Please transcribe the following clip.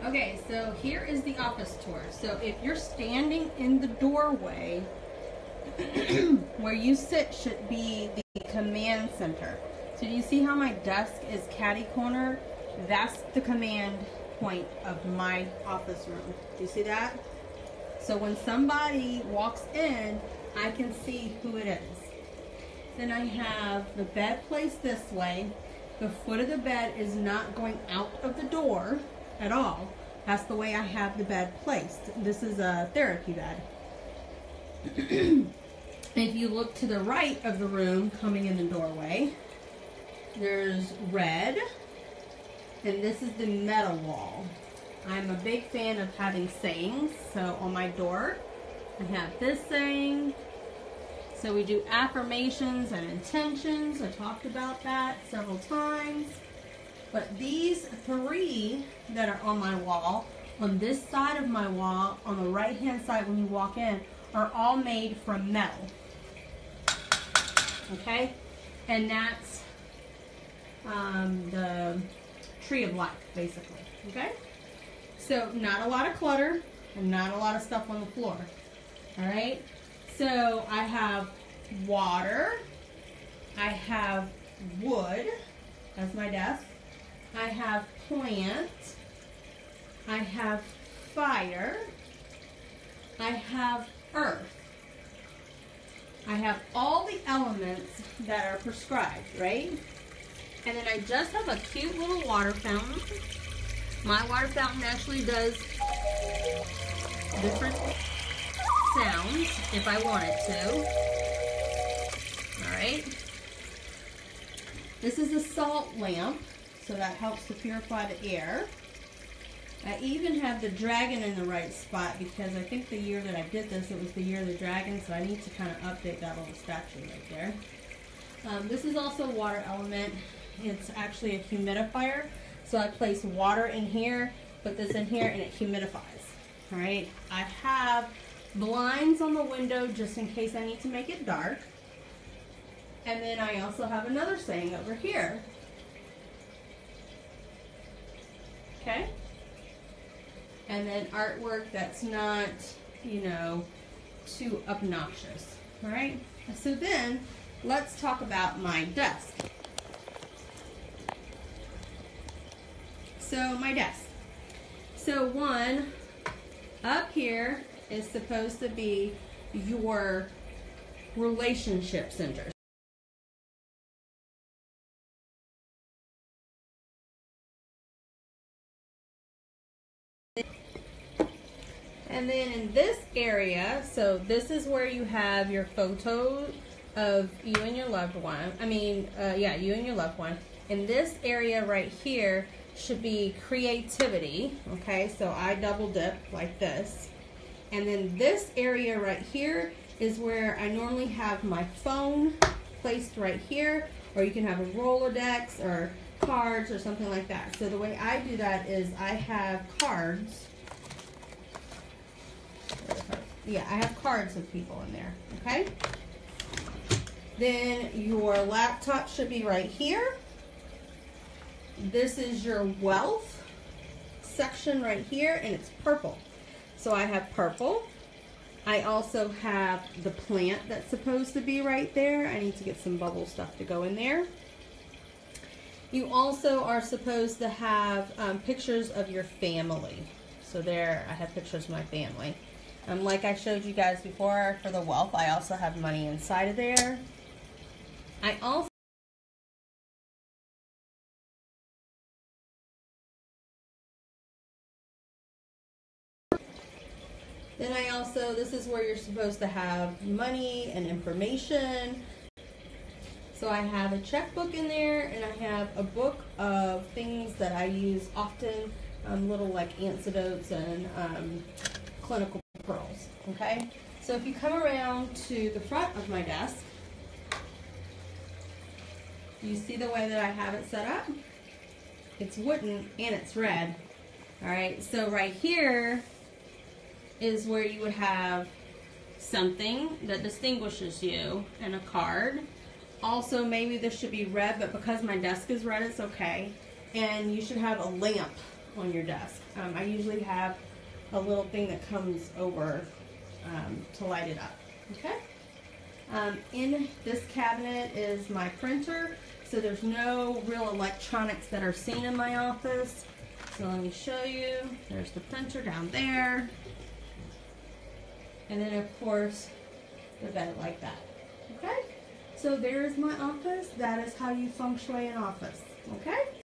Okay, so here is the office tour. So if you're standing in the doorway, where you sit should be the command center. So do you see how my desk is catty corner? That's the command point of my office room. Do you see that? So when somebody walks in, I can see who it is. Then I have the bed placed this way. The foot of the bed is not going out of the door at all. That's the way I have the bed placed. This is a therapy bed. If you look to the right of the room coming in the doorway, there's red, and this is the metal wall. I'm a big fan of having sayings. So on my door, I have this saying. So we do affirmations and intentions. I talked about that several times. But these three that are on my wall, on this side of my wall, on the right hand side when you walk in, are all made from metal. Okay? And that's the tree of life, basically. Okay? So not a lot of clutter and not a lot of stuff on the floor. Alright? So I have water, I have wood, that's my desk, I have plant, I have fire, I have earth. I have all the elements that are prescribed, right? And then I just have a cute little water fountain. My water fountain actually does different sounds if I want it to. Alright. This is a salt lamp, so that helps to purify the air. I even have the dragon in the right spot because I think the year that I did this, it was the year of the dragon, so I need to kind of update that little statue right there. This is also a water element. It's actually a humidifier. So I place water in here, put this in here, and it humidifies. Alright, I have blinds on the window just in case I need to make it dark. And then I also have another saying over here. Okay? And then artwork that's not, you know, too obnoxious. Alright? So then, let's talk about my desk. So my desk. So one up here is supposed to be your relationship center. And then in this area, so this is where you have your photo of you and your loved one. You and your loved one. In this area right here should be creativity. Okay, so I double dip like this. And then this area right here is where I normally have my phone placed right here, or you can have a Rolodex or cards or something like that. So the way I do that is I have cards. Yeah, I have cards of people in there, okay? Then your laptop should be right here. This is your wealth section right here, and it's purple. So I have purple. I also have the plant that's supposed to be right there. I need to get some bubble stuff to go in there. You also are supposed to have pictures of your family. So there, I have pictures of my family. Like I showed you guys before for the wealth, I also have money inside of there. I also this is where you're supposed to have money and information. So I have a checkbook in there, and I have a book of things that I use often, little like antidotes and clinical pearls. Okay, so if you come around to the front of my desk, you see the way that I have it set up? It's wooden and it's red. Alright, so right here is where you would have something that distinguishes you and a card. Also, maybe this should be red, but because my desk is red, it's okay. And you should have a lamp on your desk. I usually have a little thing that comes over to light it up. Okay. In this cabinet is my printer, so there's no real electronics that are seen in my office. So let me show you. There's the printer down there. And then of course, the bed like that. Okay? So there's my office. That is how you feng shui an office. Okay?